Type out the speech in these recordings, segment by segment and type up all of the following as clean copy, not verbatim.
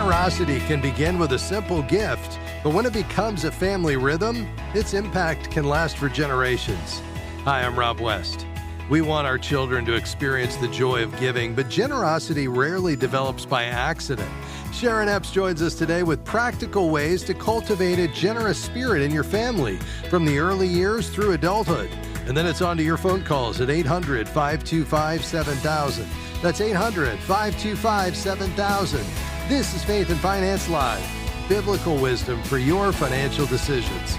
Generosity can begin with a simple gift, but when it becomes a family rhythm, its impact can last for generations. Hi, I'm Rob West. We want our children to experience the joy of giving, but generosity rarely develops by accident. Sharon Epps joins us today with practical ways to cultivate a generous spirit in your family from the early years through adulthood. And then it's on to your phone calls at 800-525-7000. That's 800-525-7000. This is Faith and Finance Live, biblical wisdom for your financial decisions.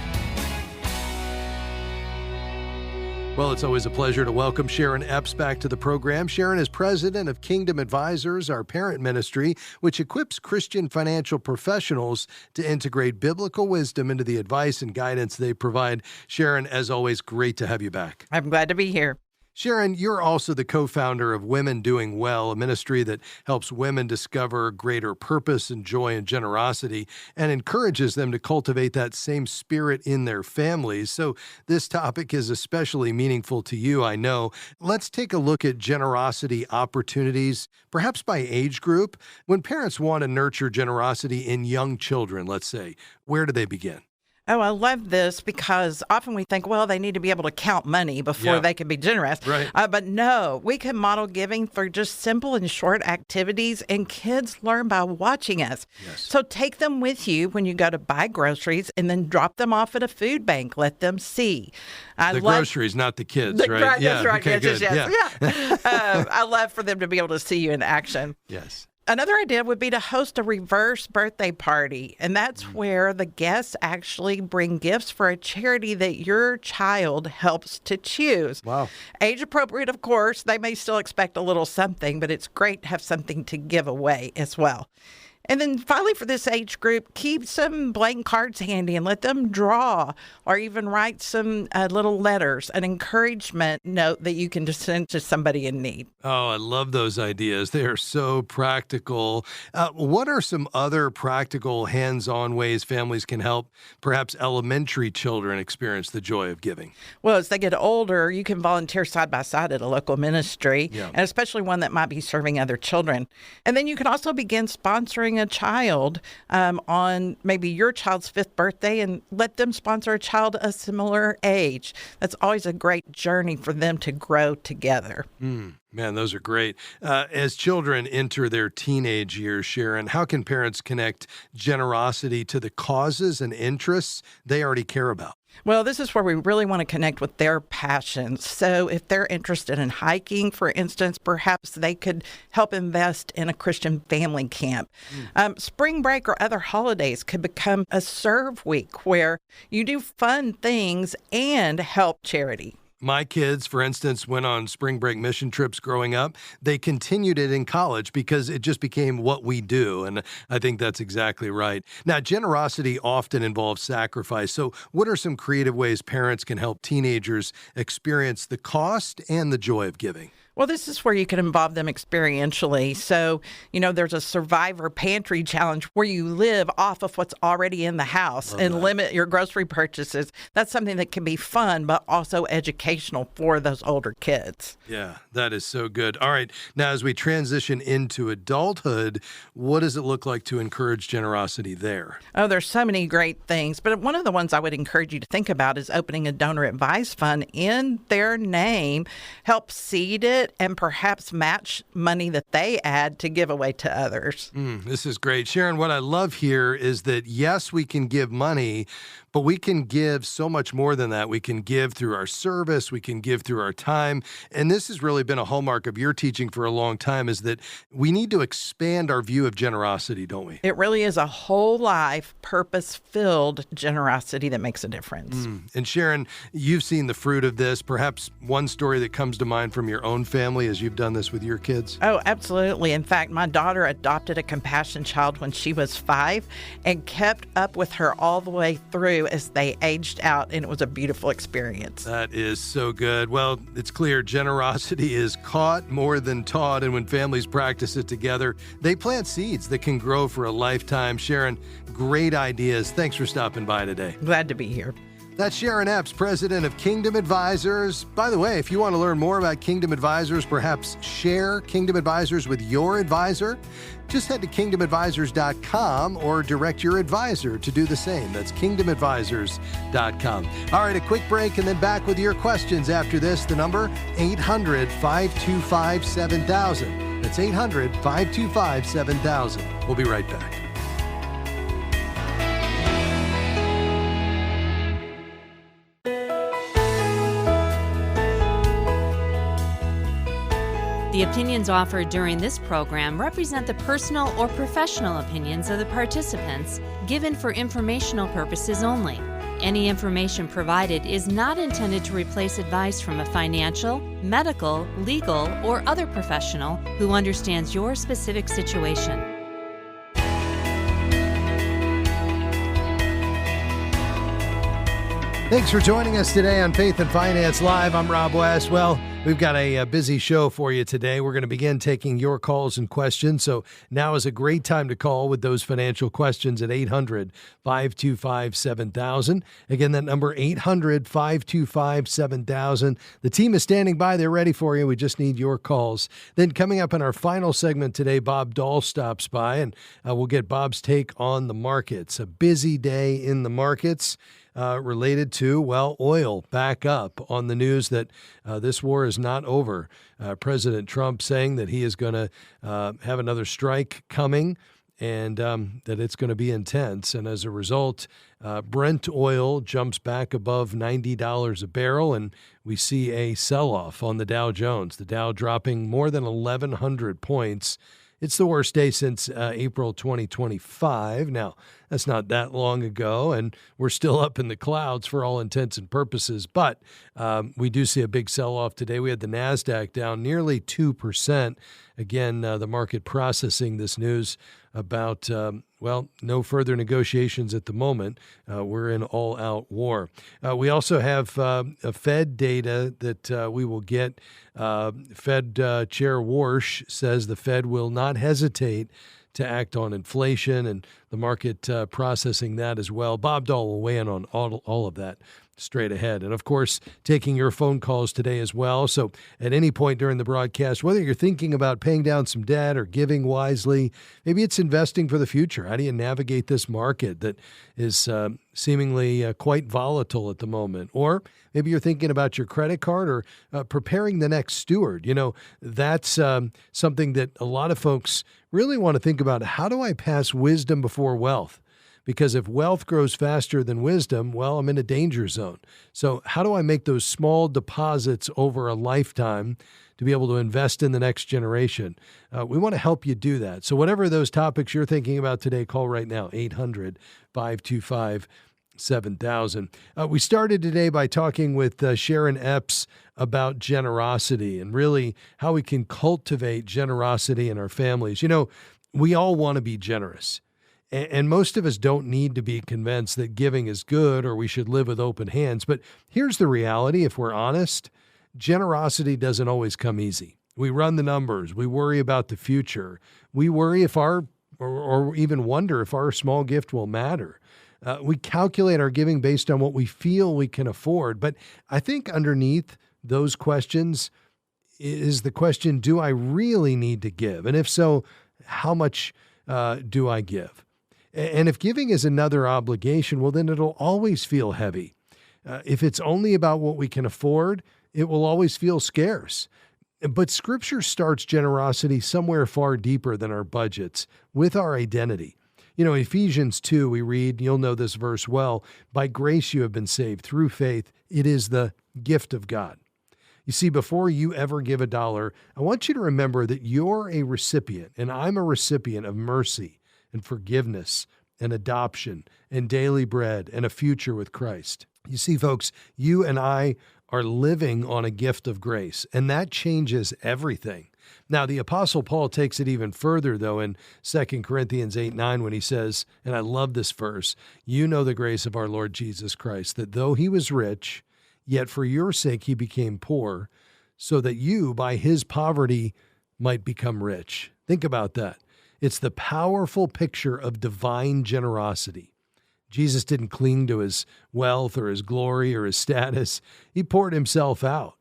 Well, it's always a pleasure to welcome Sharon Epps back to the program. Sharon is president of Kingdom Advisors, our parent ministry, which equips Christian financial professionals to integrate biblical wisdom into the advice and guidance they provide. Sharon, as always, great to have you back. I'm glad to be here. Sharon, you're also the co-founder of Women Doing Well, a ministry that helps women discover greater purpose and joy and generosity and encourages them to cultivate that same spirit in their families. So this topic is especially meaningful to you, I know. Let's take a look at generosity opportunities, perhaps by age group. When parents want to nurture generosity in young children, let's say, where do they begin? Oh, I love this because often we think, well, they need to be able to count money before they can be generous. Right. But no, we can model giving through just simple and short activities, and kids learn by watching us. Yes. So take them with you when you go to buy groceries and then drop them off at a food bank. Let them see. Groceries, not the kids, right? Right, Yeah. that's right. Okay, yes, good. Yeah. I love for them to be able to see you in action. Yes. Another idea would be to host a reverse birthday party, and that's where the guests actually bring gifts for a charity that your child helps to choose. Wow. Age appropriate, of course. They may still expect a little something, but it's great to have something to give away as well. And then finally, for this age group, keep some blank cards handy and let them draw or even write some little letters, an encouragement note that you can just send to somebody in need. Oh, I love those ideas. They are so practical. What are some other practical hands-on ways families can help perhaps elementary children experience the joy of giving? Well, as they get older, you can volunteer side by side at a local ministry, and especially one that might be serving other children. And then you can also begin sponsoring a child on maybe your child's 5th birthday and let them sponsor a child a similar age. That's always a great journey for them to grow together. Man, those are great. As children enter their teenage years, Sharon, how can parents connect generosity to the causes and interests they already care about? Well, this is where we really want to connect with their passions. So if they're interested in hiking, for instance, perhaps they could help invest in a Christian family camp. Spring break or other holidays could become a serve week where you do fun things and help charity. My kids, for instance, went on spring break mission trips growing up. They continued it in college because it just became what we do. And I think that's exactly right. Now, generosity often involves sacrifice. So what are some creative ways parents can help teenagers experience the cost and the joy of giving? Well, this is where you can involve them experientially. So, there's a survivor pantry challenge where you live off of what's already in the house and limit your grocery purchases. That's something that can be fun, but also educational for those older kids. Yeah, that is so good. All right. Now, as we transition into adulthood, what does it look like to encourage generosity there? Oh, there's so many great things. But one of the ones I would encourage you to think about is opening a donor advice fund in their name, help seed it, and perhaps match money that they add to give away to others. This is great. Sharon, what I love here is that, yes, we can give money, but we can give so much more than that. We can give through our service. We can give through our time. And this has really been a hallmark of your teaching for a long time, is that we need to expand our view of generosity, don't we? It really is a whole life, purpose-filled generosity that makes a difference. And Sharon, you've seen the fruit of this. Perhaps one story that comes to mind from your own family as you've done this with your kids? Oh, absolutely. In fact, my daughter adopted a compassion child when she was 5 and kept up with her all the way through as they aged out, and it was a beautiful experience. That is so good. Well, it's clear generosity is caught more than taught, and when families practice it together, they plant seeds that can grow for a lifetime. Sharon, great ideas. Thanks for stopping by today. Glad to be here. That's Sharon Epps, president of Kingdom Advisors. By the way, if you want to learn more about Kingdom Advisors, perhaps share Kingdom Advisors with your advisor, just head to kingdomadvisors.com or direct your advisor to do the same. That's kingdomadvisors.com. All right, a quick break and then back with your questions after this. The number 800-525-7000. That's 800-525-7000. We'll be right back. The opinions offered during this program represent the personal or professional opinions of the participants, given for informational purposes only. Any information provided is not intended to replace advice from a financial, medical, legal, or other professional who understands your specific situation. Thanks for joining us today on Faith and Finance Live. I'm Rob West. Well, we've got a busy show for you today. We're going to begin taking your calls and questions. So now is a great time to call with those financial questions at 800-525-7000. Again, that number 800-525-7000. The team is standing by. They're ready for you. We just need your calls. Then coming up in our final segment today, Bob Dahl stops by, and we'll get Bob's take on the markets. A busy day in the markets. Related to, well, oil back up on the news that this war is not over. President Trump saying that he is going to have another strike coming and that it's going to be intense. And as a result, Brent oil jumps back above $90 a barrel, and we see a sell-off on the Dow Jones. The Dow dropping more than 1,100 points. It's the worst day since April 2025. Now, that's not that long ago, and we're still up in the clouds for all intents and purposes, but we do see a big sell-off today. We had the NASDAQ down nearly 2%. Again, the market processing this news about, no further negotiations at the moment. We're in all-out war. We also have a Fed data that we will get. Fed Chair Warsh says the Fed will not hesitate to act on inflation, and the market processing that as well. Bob Dahl will weigh in on all of that straight ahead. And, of course, taking your phone calls today as well. So at any point during the broadcast, whether you're thinking about paying down some debt or giving wisely, maybe it's investing for the future. How do you navigate this market that is seemingly quite volatile at the moment? Or maybe you're thinking about your credit card or preparing the next steward. You know, that's something that a lot of folks really want to think about. How do I pass wisdom before wealth? Because if wealth grows faster than wisdom, well, I'm in a danger zone. So how do I make those small deposits over a lifetime to be able to invest in the next generation? We want to help you do that. So whatever those topics you're thinking about today, call right now, 800-525-7000. We started today by talking with Sharon Epps about generosity and really how we can cultivate generosity in our families. You know, we all want to be generous. And most of us don't need to be convinced that giving is good or we should live with open hands. But here's the reality, if we're honest, generosity doesn't always come easy. We run the numbers. We worry about the future. We worry if or even wonder if our small gift will matter. We calculate our giving based on what we feel we can afford. But I think underneath those questions is the question, do I really need to give? And if so, how much do I give? And if giving is another obligation, well, then it'll always feel heavy. If it's only about what we can afford, it will always feel scarce. But Scripture starts generosity somewhere far deeper than our budgets, with our identity. You know, Ephesians 2, we read, you'll know this verse well, by grace you have been saved through faith. It is the gift of God. You see, before you ever give $1, I want you to remember that you're a recipient, and I'm a recipient of mercy and forgiveness and adoption and daily bread and a future with Christ. You see, folks, you and I are living on a gift of grace, and that changes everything. Now, the Apostle Paul takes it even further, though, in 2 Corinthians 8:9, when he says, and I love this verse, you know the grace of our Lord Jesus Christ, that though he was rich, yet for your sake he became poor, so that you, by his poverty, might become rich. Think about that. It's the powerful picture of divine generosity. Jesus didn't cling to his wealth or his glory or his status. He poured himself out,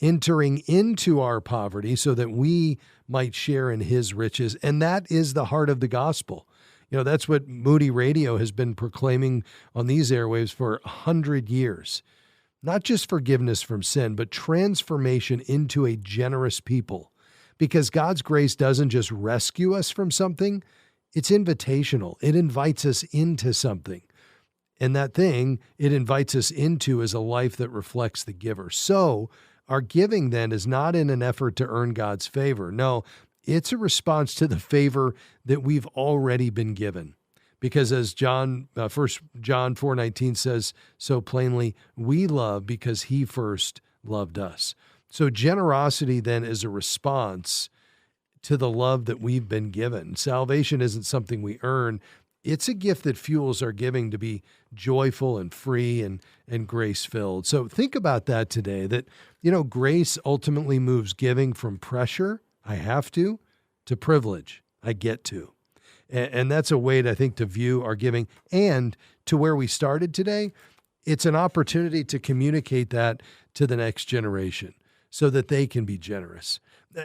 entering into our poverty so that we might share in his riches. And that is the heart of the gospel. That's what Moody Radio has been proclaiming on these airwaves for 100 years. Not just forgiveness from sin, but transformation into a generous people. Because God's grace doesn't just rescue us from something, it's invitational. It invites us into something. And that thing it invites us into is a life that reflects the giver. So our giving then is not in an effort to earn God's favor. No, it's a response to the favor that we've already been given. Because as 1 John 4:19 says so plainly, we love because he first loved us. So generosity then is a response to the love that we've been given. Salvation isn't something we earn. It's a gift that fuels our giving to be joyful and free and grace-filled. So think about that today, that, grace ultimately moves giving from pressure, I have to privilege, I get to. And that's a way, I think, to view our giving. And to where we started today, it's an opportunity to communicate that to the next generation so that they can be generous.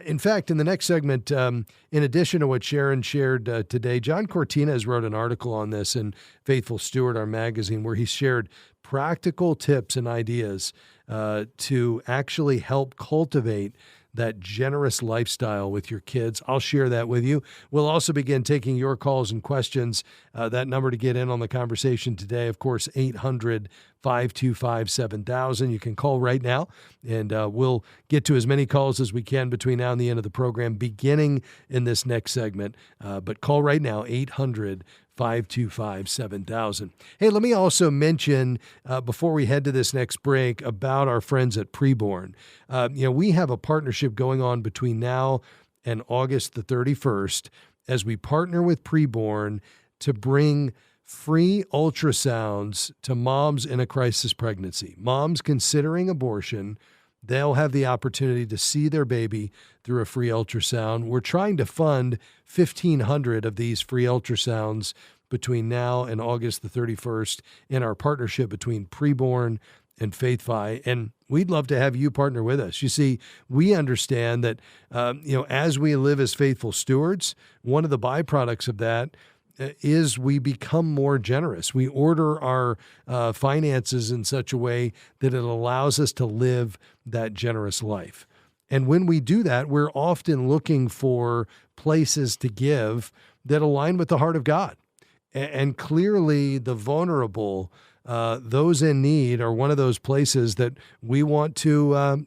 In fact, in the next segment, in addition to what Sharon shared today, John Cortina wrote an article on this in Faithful Steward, our magazine, where he shared practical tips and ideas to actually help cultivate that generous lifestyle with your kids. I'll share that with you. We'll also begin taking your calls and questions. That number to get in on the conversation today, of course, 800-525-7000. You can call right now, and we'll get to as many calls as we can between now and the end of the program, beginning in this next segment. But call right now, 800-525-7000. Hey, let me also mention, before we head to this next break, about our friends at Preborn. We have a partnership going on between now and August the 31st as we partner with Preborn to bring free ultrasounds to moms in a crisis pregnancy. Moms considering abortion, they'll have the opportunity to see their baby through a free ultrasound. We're trying to fund 1,500 of these free ultrasounds between now and August the 31st in our partnership between Preborn and FaithFi. And we'd love to have you partner with us. You see, we understand that, as we live as faithful stewards, one of the byproducts of that is we become more generous. We order our finances in such a way that it allows us to live that generous life. And when we do that, we're often looking for places to give that align with the heart of God. And clearly the vulnerable, those in need, are one of those places that we want to,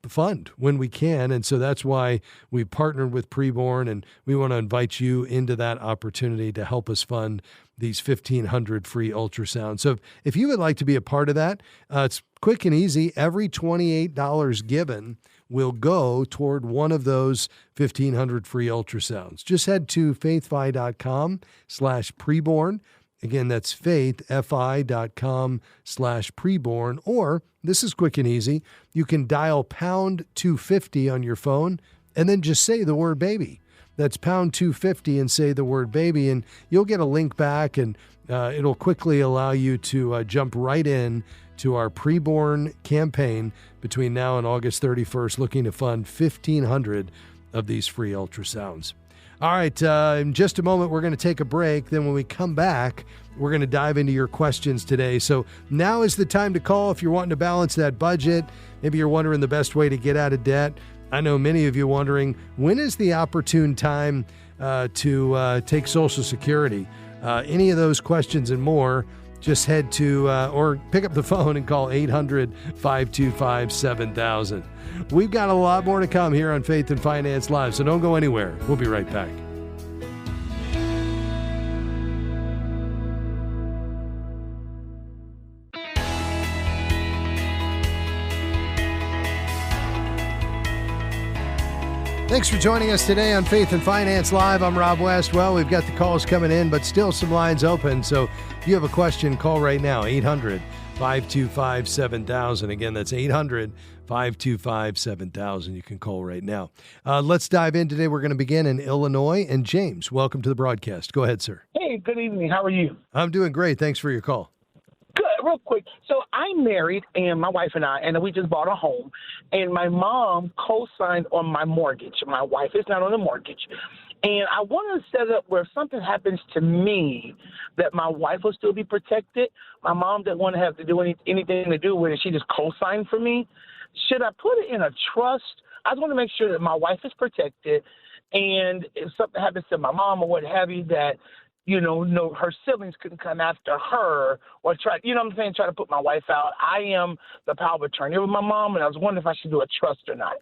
fund when we can. And so that's why we partnered with Preborn, and we want to invite you into that opportunity to help us fund these 1,500 free ultrasounds. So if you would like to be a part of that, it's quick and easy. Every $28 given will go toward one of those 1,500 free ultrasounds. Just head to faithfi.com/preborn. Again, that's faithfi.com/preborn, or this is quick and easy. You can dial pound 250 on your phone and then just say the word baby. That's pound 250 and say the word baby, and you'll get a link back, and it'll quickly allow you to jump right in to our Preborn campaign between now and August 31st, looking to fund 1,500 of these free ultrasounds. All right, in just a moment, we're going to take a break. Then when we come back, we're going to dive into your questions today. So now is the time to call if you're wanting to balance that budget. Maybe you're wondering the best way to get out of debt. I know many of you wondering, when is the opportune time to take Social Security? Any of those questions and more, just head to or pick up the phone and call 800-525-7000. We've got a lot more to come here on Faith and Finance Live, so don't go anywhere. We'll be right back. Thanks for joining us today on Faith and Finance Live. I'm Rob West. Well, we've got the calls coming in, but still some lines open. So if you have a question, call right now, 800-525-7000. Again, that's 800-525-7000. You can call right now. Let's dive in today. We're going to begin in Illinois. And James, welcome to the broadcast. Go ahead, sir. Hey, good evening. How are you? I'm doing great. Thanks for your call. Good. Real quick. So I'm married, and my wife and I, and we just bought a home, and my mom co-signed on my mortgage. My wife is not on the mortgage. And I want to set up where if something happens to me, that my wife will still be protected. My mom didn't want to have to do anything to do with it. She just co-signed for me. Should I put it in a trust? I just want to make sure that my wife is protected. And if something happens to my mom or what have you, that, no, her siblings couldn't come after her or try, try to put my wife out. I am the power of attorney with my mom, and I was wondering if I should do a trust or not.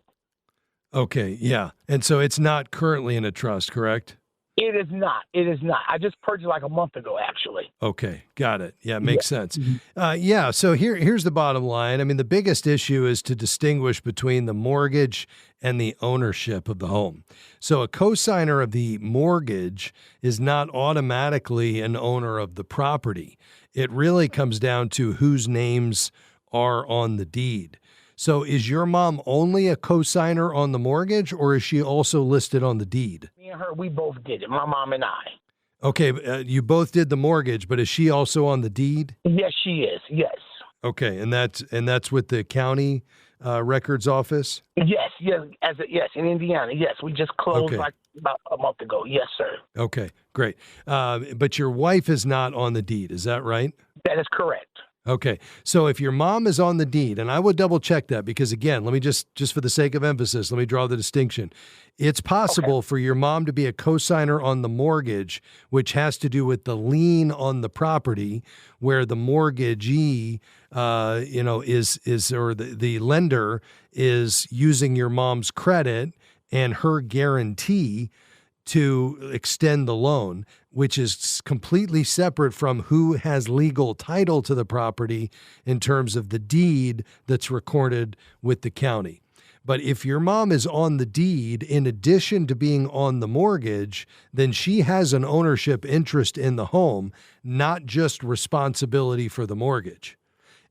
Okay, yeah. And so it's not currently in a trust, correct? It is not. It is not. I just purchased like a month ago, actually. Okay, got it. Yeah, makes sense. So here's the bottom line. I mean, the biggest issue is to distinguish between the mortgage and the ownership of the home. So a cosigner of the mortgage is not automatically an owner of the property. It really comes down to whose names are on the deed. So is your mom only a cosigner on the mortgage, or is she also listed on the deed? Me and her, we both did it, my mom and I. Okay, you both did the mortgage, but is she also on the deed? Yes, she is, yes. Okay, and that's with the county records office? Yes, in Indiana, yes. We just closed like about a month ago. Yes, sir. Okay, great. But your wife is not on the deed, is that right? That is correct. Okay, so if your mom is on the deed, and I would double check that because, again, let me just for the sake of emphasis, let me draw the distinction. It's possible for your mom to be a cosigner on the mortgage, which has to do with the lien on the property, where the mortgagee, the lender is using your mom's credit and her guarantee to extend the loan, which is completely separate from who has legal title to the property in terms of the deed that's recorded with the county. But if your mom is on the deed, in addition to being on the mortgage, then she has an ownership interest in the home, not just responsibility for the mortgage.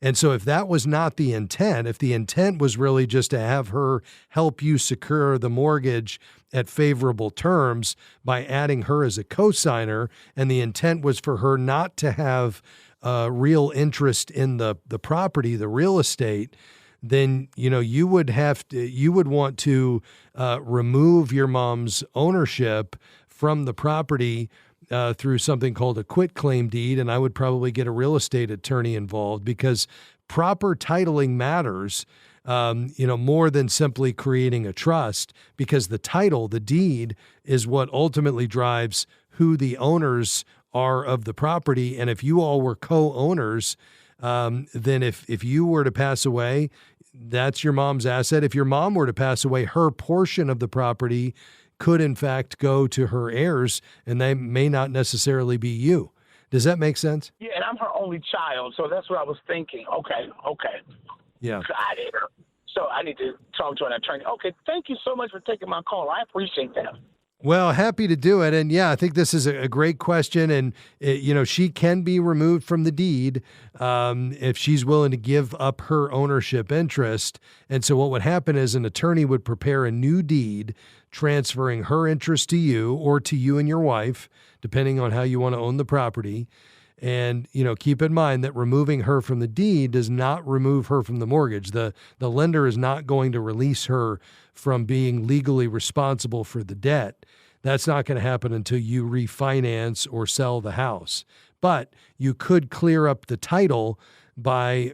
And so if that was not the intent, if the intent was really just to have her help you secure the mortgage at favorable terms by adding her as a cosigner, and the intent was for her not to have real interest in the property, the real estate, then you would want to remove your mom's ownership from the property through something called a quitclaim deed, and I would probably get a real estate attorney involved, because proper titling matters, more than simply creating a trust, because the title, the deed, is what ultimately drives who the owners are of the property. And if you all were co-owners, then if you were to pass away, that's your mom's asset. If your mom were to pass away, her portion of the property could in fact go to her heirs, and they may not necessarily be you. Does that make sense? Yeah, and I'm her only child, so that's what I was thinking. Okay. Yeah. Got it. So I need to talk to an attorney. Okay, thank you so much for taking my call. I appreciate that. Well, happy to do it. And yeah, I think this is a great question. And, she can be removed from the deed if she's willing to give up her ownership interest. And so what would happen is an attorney would prepare a new deed transferring her interest to you or to you and your wife, depending on how you want to own the property. And, keep in mind that removing her from the deed does not remove her from the mortgage. The lender is not going to release her from being legally responsible for the debt. That's not going to happen until you refinance or sell the house. But you could clear up the title by,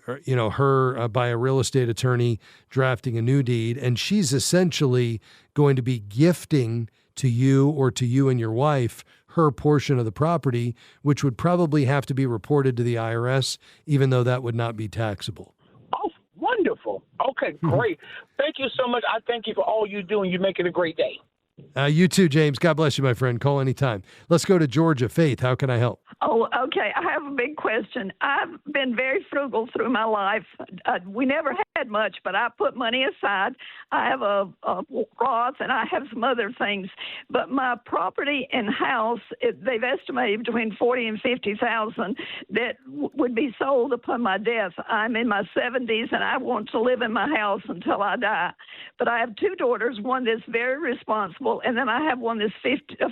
by a real estate attorney drafting a new deed. And she's essentially going to be gifting to you or to you and your wife her portion of the property, which would probably have to be reported to the IRS, even though that would not be taxable. Oh, wonderful. Okay, great. Thank you so much. I thank you for all you do, and you make it a great day. You too, James. God bless you, my friend. Call anytime. Let's go to Georgia. Faith, how can I help? Oh, okay. I have a big question. I've been very frugal through my life. We never had much, but I put money aside. I have a Roth, and I have some other things. But my property and house, they've estimated between $40,000 and $50,000 that would be sold upon my death. I'm in my 70s, and I want to live in my house until I die. But I have two daughters, one that's very responsible, and then I have one that's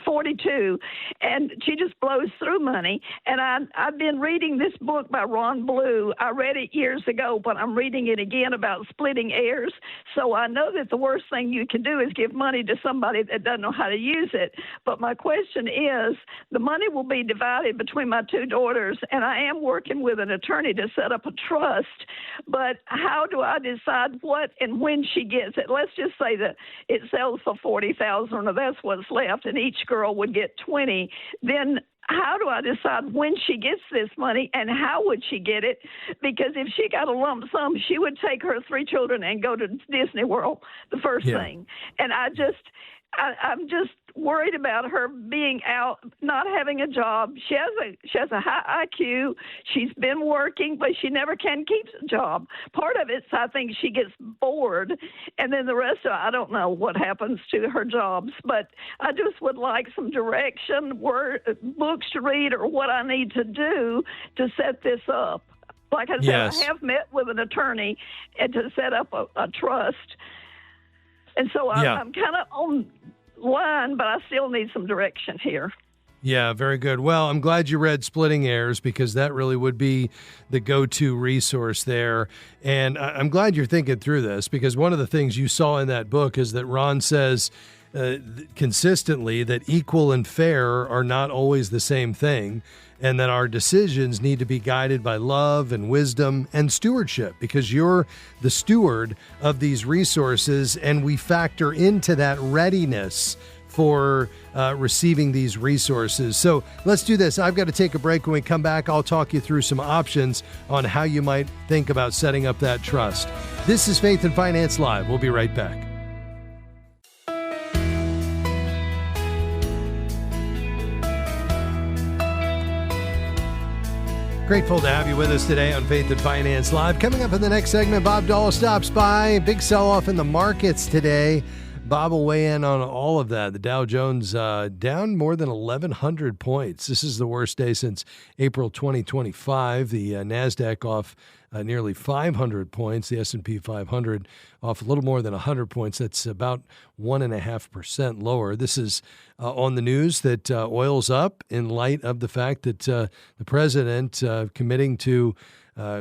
42, and she just blows through money. And I've been reading this book by Ron Blue. I read it years ago, but I'm reading it again about splitting heirs. So I know that the worst thing you can do is give money to somebody that doesn't know how to use it. But my question is, the money will be divided between my two daughters, and I am working with an attorney to set up a trust. But how do I decide what and when she gets it? Let's just say that it sells for $40,000, or that's what's left, and each girl would get $20,000. Then how do I decide when she gets this money, and how would she get it? Because if she got a lump sum, she would take her three children and go to Disney World, the first thing. And I'm just worried about her being out, not having a job. She has a high IQ. She's been working, but she never can keep a job. Part of it, I think she gets bored, and then the rest of it, I don't know what happens to her jobs. But I just would like some direction, books to read, or what I need to do to set this up. Like I said, I have met with an attorney and to set up a trust. And so I'm kind of on line, but I still need some direction here. Yeah, very good. Well, I'm glad you read Splitting Heirs, because that really would be the go-to resource there. And I'm glad you're thinking through this, because one of the things you saw in that book is that Ron says consistently that equal and fair are not always the same thing, and that our decisions need to be guided by love and wisdom and stewardship, because you're the steward of these resources, and we factor into that readiness for receiving these resources. So let's do this. I've got to take a break. When we come back, I'll talk you through some options on how you might think about setting up that trust. This is Faith and Finance Live. We'll be right back. Grateful to have you with us today on Faith and Finance Live. Coming up in the next segment, Bob Dahl stops by. Big sell-off in the markets today. Bob will weigh in on all of that. The Dow Jones down more than 1,100 points. This is the worst day since April 2025. The NASDAQ off nearly 500 points. The S&P 500 off a little more than 100 points. That's about 1.5% lower. This is on the news that oil's up in light of the fact that the president committing to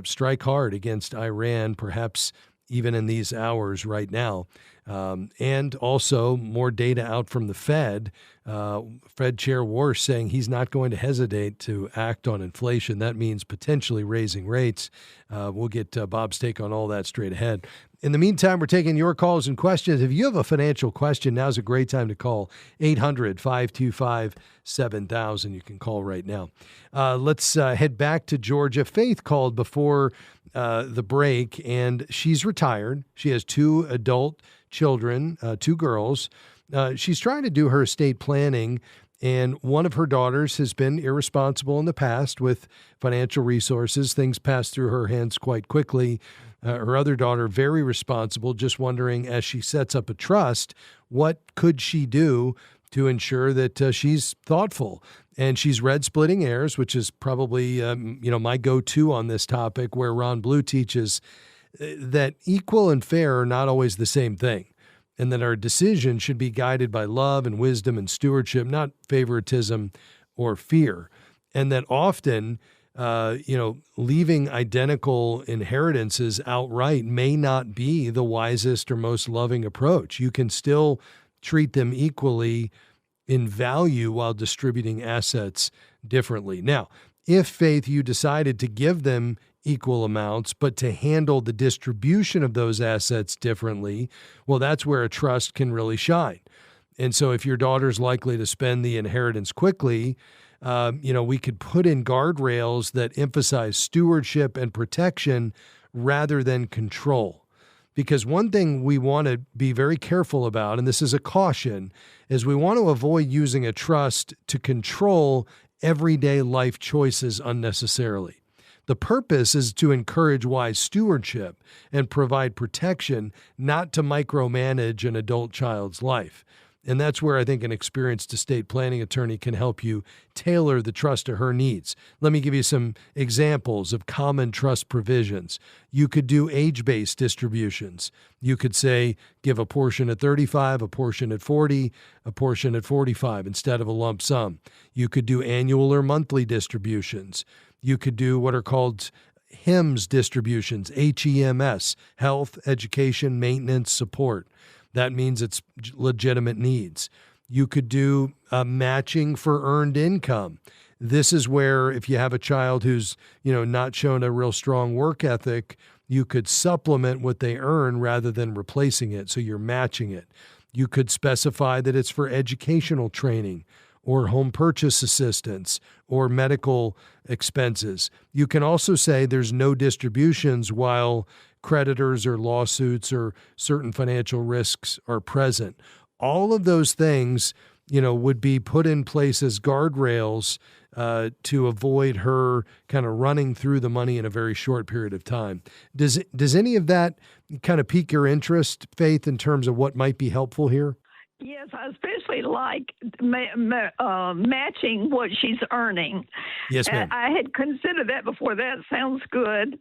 strike hard against Iran, perhaps even in these hours right now. And also more data out from the Fed. Fed Chair Warsh saying he's not going to hesitate to act on inflation. That means potentially raising rates. We'll get Bob's take on all that straight ahead. In the meantime, we're taking your calls and questions. If you have a financial question, now's a great time to call 800-525-7000. You can call right now. Let's head back to Georgia. Faith called before the break, and she's retired. She has two adult children, two girls. She's trying to do her estate planning, and one of her daughters has been irresponsible in the past with financial resources. Things pass through her hands quite quickly. Her other daughter, very responsible, just wondering, as she sets up a trust, what could she do to ensure that she's thoughtful? And she's read Splitting Heirs, which is probably my go-to on this topic, where Ron Blue teaches that equal and fair are not always the same thing, and that our decision should be guided by love and wisdom and stewardship, not favoritism or fear. And that often, leaving identical inheritances outright may not be the wisest or most loving approach. You can still treat them equally in value while distributing assets differently. Now, if, Faith, you decided to give them equal amounts, but to handle the distribution of those assets differently, well, that's where a trust can really shine. And so if your daughter's likely to spend the inheritance quickly, we could put in guardrails that emphasize stewardship and protection rather than control. Because one thing we want to be very careful about, and this is a caution, is we want to avoid using a trust to control everyday life choices unnecessarily. The purpose is to encourage wise stewardship and provide protection, not to micromanage an adult child's life. And that's where I think an experienced estate planning attorney can help you tailor the trust to her needs. Let me give you some examples of common trust provisions. You could do age-based distributions. You could say, give a portion at 35, a portion at 40, a portion at 45 instead of a lump sum. You could do annual or monthly distributions. You could do what are called HEMS distributions, HEMS, health, education, maintenance, support. That means it's legitimate needs. You could do matching for earned income. This is where if you have a child who's, not shown a real strong work ethic, you could supplement what they earn rather than replacing it. So you're matching it. You could specify that it's for educational training or home purchase assistance or medical expenses. You can also say there's no distributions while creditors or lawsuits or certain financial risks are present. All of those things, would be put in place as guardrails to avoid her kind of running through the money in a very short period of time. Does any of that kind of pique your interest, Faith, in terms of what might be helpful here? Yes, I especially like matching what she's earning. Yes, ma'am. I had considered that before. That sounds good.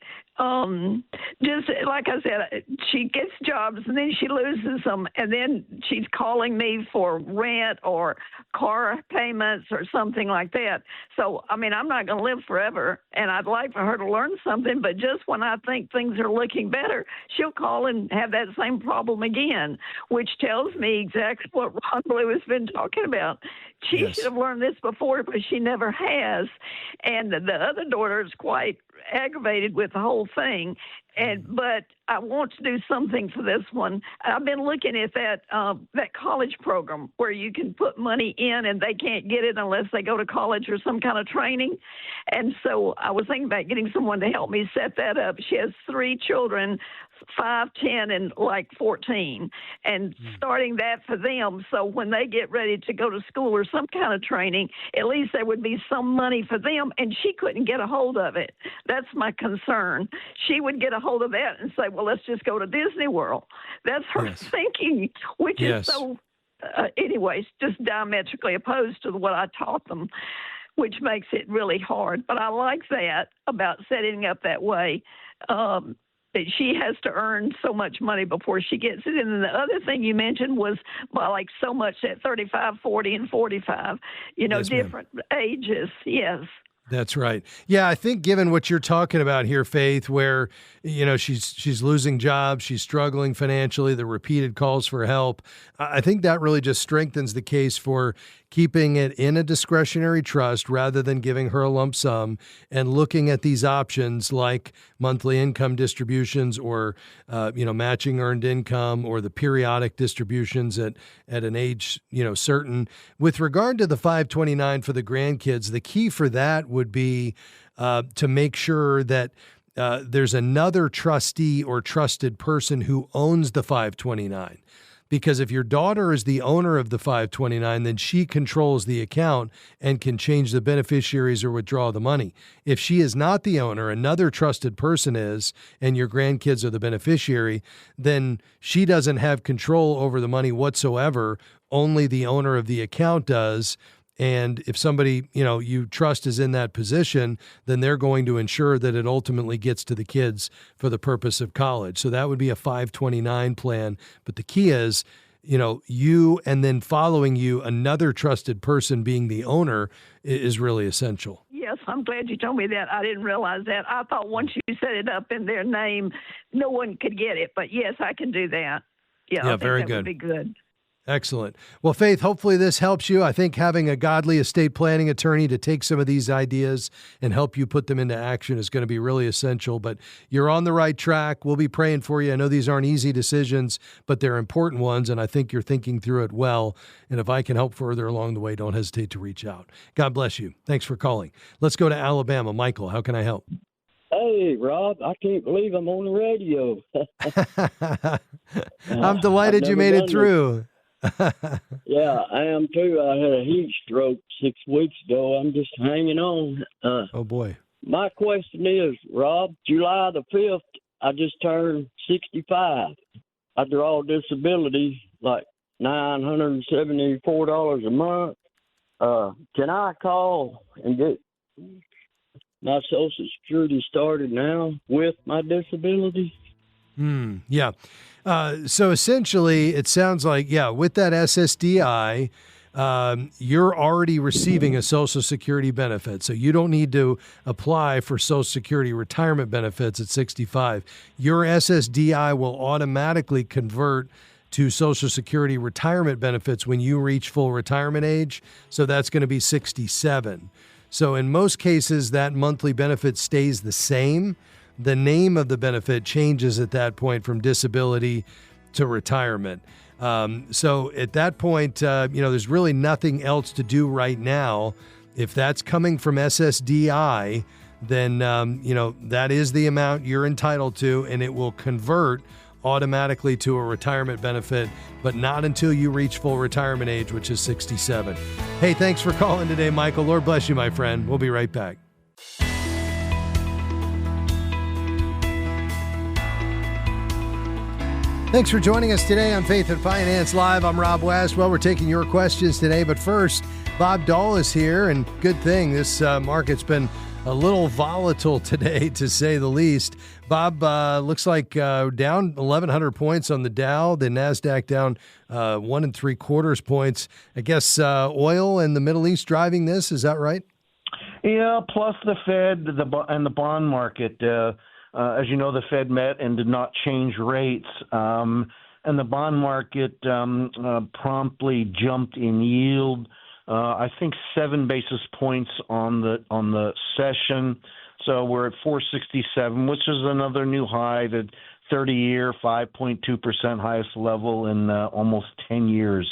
Just like I said, she gets jobs and then she loses them, and then she's calling me for rent or car payments or something like that. So, I'm not going to live forever, and I'd like for her to learn something, but just when I think things are looking better, she'll call and have that same problem again, which tells me exactly what Ron Blue has been talking about. She should have learned this before, but she never has. And the other daughter is quite aggravated with the whole thing. But I want to do something for this one. I've been looking at that college program where you can put money in and they can't get it unless they go to college or some kind of training. And so I was thinking about getting someone to help me set that up. She has 3 children, 5, 10, and 14, and starting that for them. So when they get ready to go to school or some kind of training, at least there would be some money for them, and she couldn't get a hold of it. That's my concern. She would get a hold of that and say, well, let's just go to Disney World. That's her thinking, which is so, anyways, just diametrically opposed to what I taught them, which makes it really hard. But I like that about setting up that way. That she has to earn so much money before she gets it. And then the other thing you mentioned was, so much at 35, 40, and 45, different ages. Yes. That's right. Yeah, I think given what you're talking about here, Faith, where, she's losing jobs, she's struggling financially, the repeated calls for help, I think that really just strengthens the case for keeping it in a discretionary trust rather than giving her a lump sum and looking at these options like monthly income distributions or, matching earned income or the periodic distributions at an age, certain. With regard to the 529 for the grandkids, the key for that would be to make sure that there's another trustee or trusted person who owns the 529. Because if your daughter is the owner of the 529, then she controls the account and can change the beneficiaries or withdraw the money. If she is not the owner, another trusted person is, and your grandkids are the beneficiary, then she doesn't have control over the money whatsoever. Only the owner of the account does. And if somebody, you trust is in that position, then they're going to ensure that it ultimately gets to the kids for the purpose of college. So that would be a 529 plan. But the key is, you and then following you, another trusted person being the owner is really essential. Yes, I'm glad you told me that. I didn't realize that. I thought once you set it up in their name, no one could get it. But yes, I can do that. Yeah, I think very that good. would be good. Excellent. Well, Faith, hopefully this helps you. I think having a godly estate planning attorney to take some of these ideas and help you put them into action is going to be really essential. But you're on the right track. We'll be praying for you. I know these aren't easy decisions, but they're important ones, and I think you're thinking through it well. And if I can help further along the way, don't hesitate to reach out. God bless you. Thanks for calling. Let's go to Alabama. Michael, how can I help? Hey, Rob, I can't believe I'm on the radio. I'm delighted you made it through. Yeah, I am too. I had a heat stroke 6 weeks ago. I'm just hanging on. Oh, boy. My question is, Rob, July the 5th, I just turned 65. I draw disability like $974 a month. Can I call and get my Social Security started now with my disability? Yeah. So essentially, it sounds like, with that SSDI, you're already receiving a Social Security benefit. So you don't need to apply for Social Security retirement benefits at 65. Your SSDI will automatically convert to Social Security retirement benefits when you reach full retirement age. So that's going to be 67. So in most cases, that monthly benefit stays the same. The name of the benefit changes at that point from disability to retirement. So at that point, there's really nothing else to do right now. If that's coming from SSDI, then, that is the amount you're entitled to, and it will convert automatically to a retirement benefit, but not until you reach full retirement age, which is 67. Hey, thanks for calling today, Michael. Lord bless you, my friend. We'll be right back. Thanks for joining us today on Faith and Finance Live. I'm Rob West. Well, we're taking your questions today, but first, Bob Dahl is here, and good thing. This market's been a little volatile today, to say the least. Bob, looks like down 1,100 points on the Dow, the NASDAQ down 1 3/4 points. I guess oil and the Middle East driving this, is that right? Yeah, plus the Fed and the bond market. As you know, the Fed met and did not change rates, and the bond market promptly jumped in yield. I think 7 basis points on the session. So we're at 467, which is another new high. The 30-year 5.2% highest level in almost 10 years.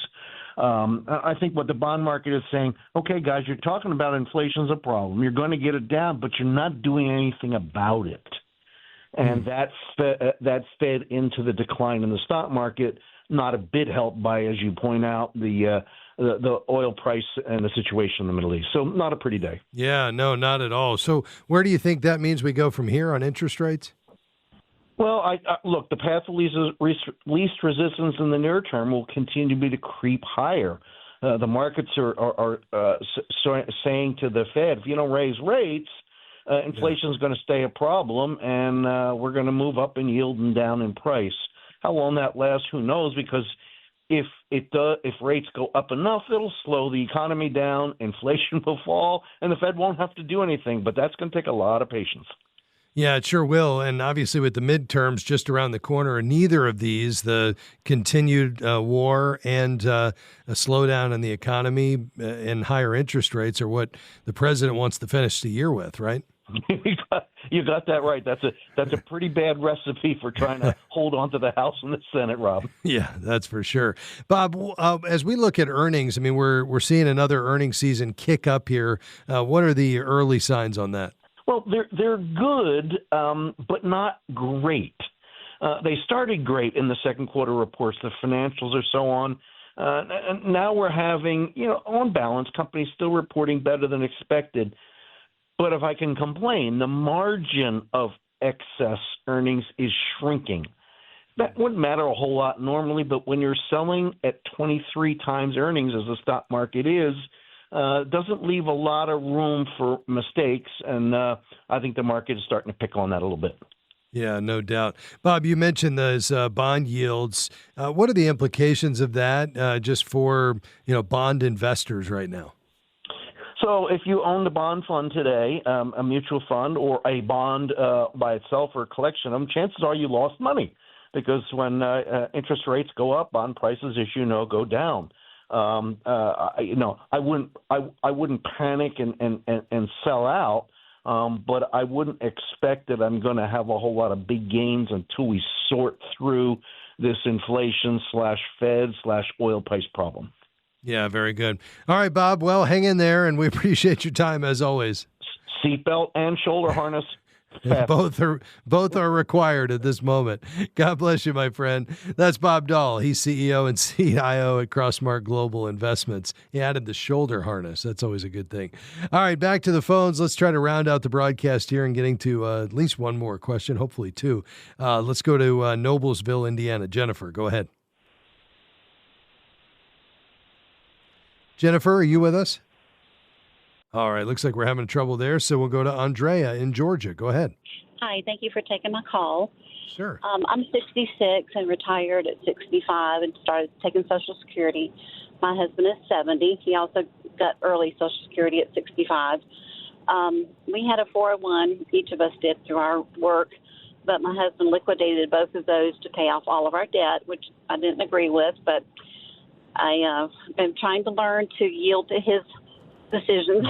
I think what the bond market is saying, okay, guys, you're talking about inflation's a problem. You're going to get it down, but you're not doing anything about it. And that's fed into the decline in the stock market, not a bit helped by, as you point out, the oil price and the situation in the Middle East. So not a pretty day. Yeah, no, not at all. So where do you think that means we go from here on interest rates? Well, I look, the path of least resistance in the near term will continue to be to creep higher. The markets are saying to the Fed, if you don't raise rates, inflation is going to stay a problem, and we're going to move up in yield and down in price. How long that lasts, who knows? Because if rates go up enough, it'll slow the economy down, inflation will fall, and the Fed won't have to do anything. But that's going to take a lot of patience. Yeah, it sure will. And obviously with the midterms just around the corner, neither of these, the continued war and a slowdown in the economy and higher interest rates, are what the president wants to finish the year with, right? You got that right. That's a pretty bad recipe for trying to hold on to the House and the Senate, Rob. Yeah, that's for sure. Bob, as we look at earnings, I mean, we're seeing another earnings season kick up here. What are the early signs on that? Well, they're good, but not great. They started great in the second quarter reports, the financials are so on. And now we're having, on balance, companies still reporting better than expected. But if I can complain, the margin of excess earnings is shrinking. That wouldn't matter a whole lot normally, but when you're selling at 23 times earnings as the stock market is, doesn't leave a lot of room for mistakes, and I think the market is starting to pick on that a little bit. Yeah, no doubt. Bob, you mentioned those bond yields. What are the implications of that just for bond investors right now? So if you own the bond fund today, a mutual fund or a bond by itself or a collection of them, chances are you lost money because when interest rates go up, bond prices, as you know, go down. I wouldn't panic and sell out, but I wouldn't expect that I'm going to have a whole lot of big gains until we sort through this inflation /Fed/oil price problem. Yeah, very good. All right, Bob. Well, hang in there, and we appreciate your time as always. Seatbelt and shoulder harness. Both are required at this moment. God bless you, my friend. That's Bob Dahl. He's CEO and CIO at Crossmark Global Investments. He added the shoulder harness. That's always a good thing. All right, back to the phones. Let's try to round out the broadcast here and getting to at least one more question, hopefully two. Let's go to Noblesville, Indiana. Jennifer, go ahead. Jennifer, are you with us? All right, looks like we're having trouble there, so we'll go to Andrea in Georgia. Go ahead. Hi, thank you for taking my call. Sure. I'm 66 and retired at 65 and started taking Social Security. My husband is 70. He also got early Social Security at 65. We had a 401, each of us did through our work, but my husband liquidated both of those to pay off all of our debt, which I didn't agree with, but I am trying to learn to yield to his decisions.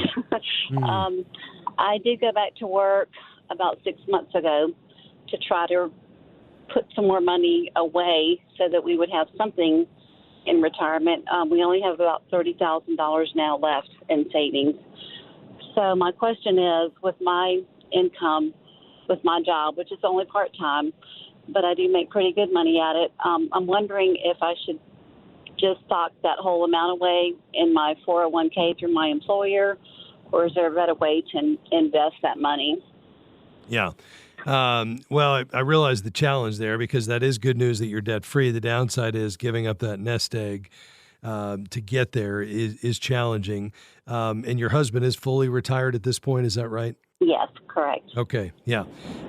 I did go back to work about 6 months ago to try to put some more money away so that we would have something in retirement. We only have about $30,000 now left in savings. So my question is, with my income, with my job, which is only part-time, but I do make pretty good money at it, I'm wondering if I should just stock that whole amount away in my 401k through my employer, or is there a better way to invest that money? Yeah. Well, I realize the challenge there, because that is good news that you're debt-free. The downside is giving up that nest egg to get there is challenging. And your husband is fully retired at this point, is that right? Yes, correct. Okay, yeah.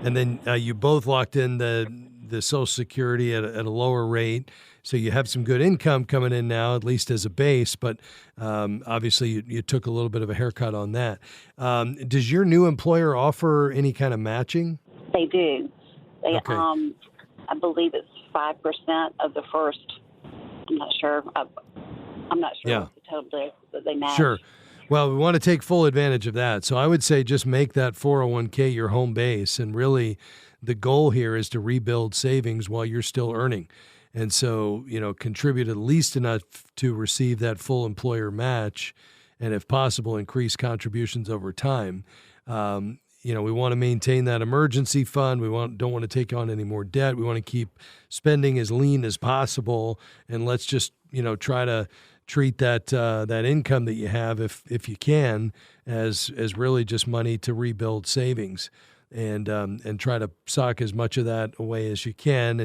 And then you both locked in the Social Security at a lower rate. So you have some good income coming in now, at least as a base, but obviously you took a little bit of a haircut on that. Does your new employer offer any kind of matching? They do. They, okay. I believe it's 5% of the first. I'm not sure. I'm not sure what the total is that they match. Sure. Well, we want to take full advantage of that. So I would say just make that 401k your home base. And really the goal here is to rebuild savings while you're still earning. And so, contribute at least enough to receive that full employer match, and if possible, increase contributions over time. We want to maintain that emergency fund. We don't want to take on any more debt. We want to keep spending as lean as possible, and let's just try to treat that income that you have, if you can, as really just money to rebuild savings. And try to sock as much of that away as you can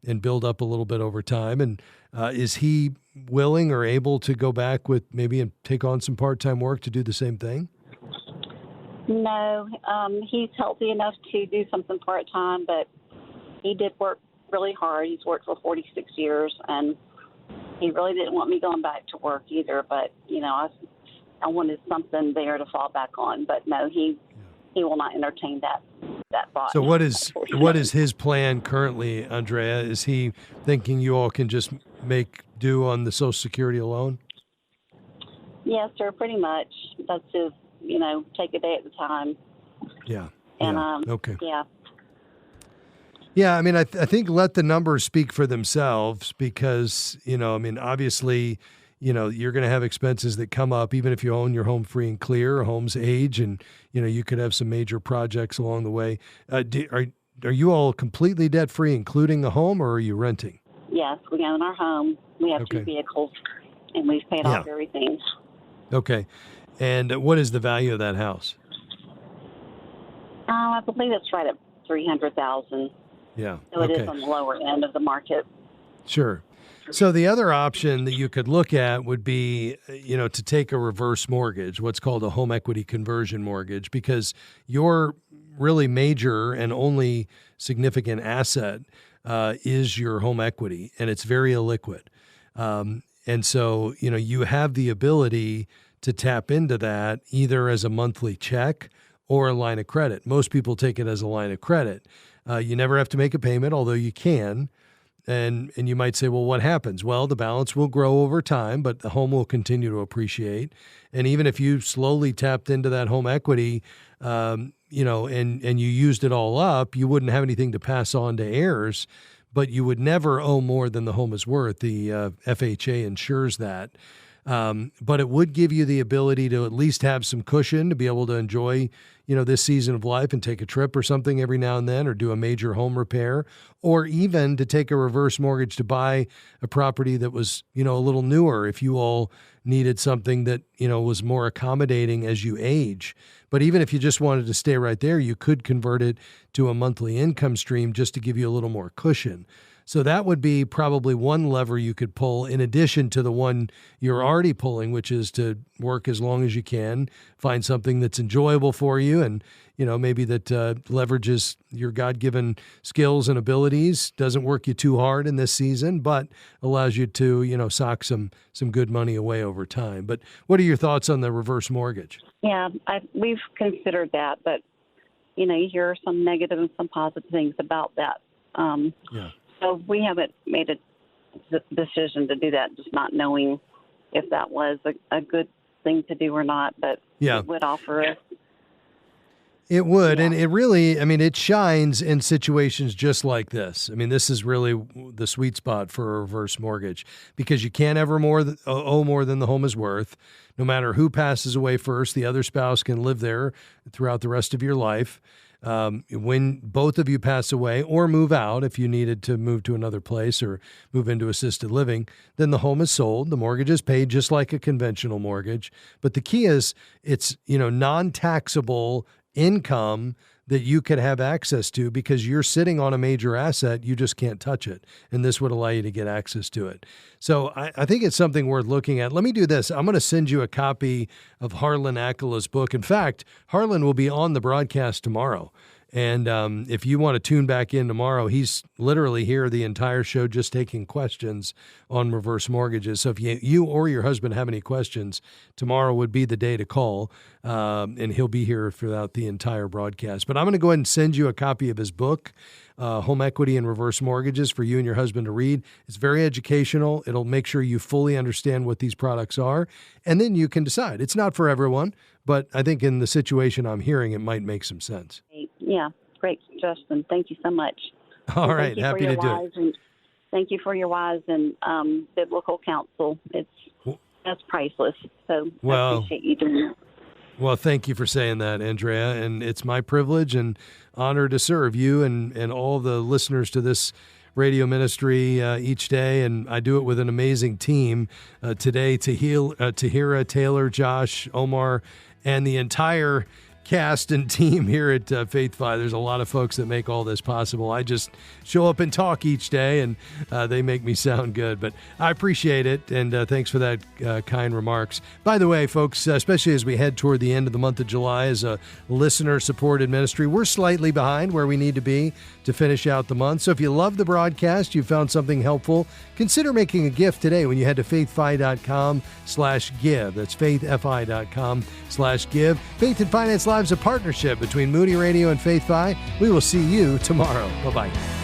and build up a little bit over time. And is he willing or able to go back with maybe and take on some part-time work to do the same thing? No, he's healthy enough to do something part-time, but he did work really hard. He's worked for 46 years, and he really didn't want me going back to work either. But, I wanted something there to fall back on. But no, he will not entertain that thought. So what is his plan currently, Andrea? Is he thinking you all can just make do on the Social Security alone? Yes, sir, pretty much. That's his, take a day at a time. Yeah. And, okay. Yeah. Yeah, I think let the numbers speak for themselves, because, obviously, you're going to have expenses that come up, even if you own your home free and clear. Homes age, and, you could have some major projects along the way. Are you all completely debt free, including the home, or are you renting? Yes, we own our home. We have 2 vehicles, and we've paid off everything. Okay. And what is the value of that house? I believe it's right at $300,000. Yeah. So it is on the lower end of the market. Sure. So the other option that you could look at would be, to take a reverse mortgage, what's called a home equity conversion mortgage, because your really major and only significant asset is your home equity, and it's very illiquid. And so, you have the ability to tap into that either as a monthly check or a line of credit. Most people take it as a line of credit. You never have to make a payment, although you can. And you might say, well, what happens? Well, the balance will grow over time, but the home will continue to appreciate. And even if you slowly tapped into that home equity, and you used it all up, you wouldn't have anything to pass on to heirs, but you would never owe more than the home is worth. The FHA insures that. But it would give you the ability to at least have some cushion to be able to enjoy, this season of life and take a trip or something every now and then, or do a major home repair, or even to take a reverse mortgage to buy a property that was, a little newer if you all needed something that, was more accommodating as you age. But even if you just wanted to stay right there, you could convert it to a monthly income stream just to give you a little more cushion. So that would be probably one lever you could pull in addition to the one you're already pulling, which is to work as long as you can, find something that's enjoyable for you and, maybe that leverages your God-given skills and abilities, doesn't work you too hard in this season, but allows you to, sock some good money away over time. But what are your thoughts on the reverse mortgage? Yeah, we've considered that, but, you hear some negative and some positive things about that. Yeah. So we haven't made a decision to do that, just not knowing if that was a good thing to do or not, but it would offer us. It would, and it really, it shines in situations just like this. This is really the sweet spot for a reverse mortgage because you can't ever owe more than the home is worth. No matter who passes away first, the other spouse can live there throughout the rest of your life. When both of you pass away or move out, if you needed to move to another place or move into assisted living, then the home is sold. The mortgage is paid just like a conventional mortgage. But the key is it's, non-taxable income that you could have access to because you're sitting on a major asset. You just can't touch it. And this would allow you to get access to it. So I think it's something worth looking at. Let me do this. I'm going to send you a copy of Harlan Akela's book. In fact, Harlan will be on the broadcast tomorrow. And if you want to tune back in tomorrow, he's literally here the entire show just taking questions on reverse mortgages. So if you or your husband have any questions, tomorrow would be the day to call, and he'll be here throughout the entire broadcast. But I'm going to go ahead and send you a copy of his book, Home Equity and Reverse Mortgages, for you and your husband to read. It's very educational. It'll make sure you fully understand what these products are, and then you can decide. It's not for everyone, but I think in the situation I'm hearing, it might make some sense. Yeah, great suggestion. Thank you so much. All right, happy to do it. Thank you for your wise and biblical counsel. That's priceless. So I appreciate you doing that. Well, thank you for saying that, Andrea. And it's my privilege and honor to serve you and all the listeners to this radio ministry each day. And I do it with an amazing team. Today, Tahira, Taylor, Josh, Omar, and the entire cast and team here at Faith Fi. There's a lot of folks that make all this possible. I just show up and talk each day, and they make me sound good. But I appreciate it, and thanks for that kind remarks. By the way, folks, especially as we head toward the end of the month of July as a listener-supported ministry, we're slightly behind where we need to be to finish out the month. So if you love the broadcast, you found something helpful, consider making a gift today when you head to faithfi.com/give. That's faithfi.com/give. Faith and Finance Live is a partnership between Moody Radio and Faith Fi. We will see you tomorrow. Bye-bye.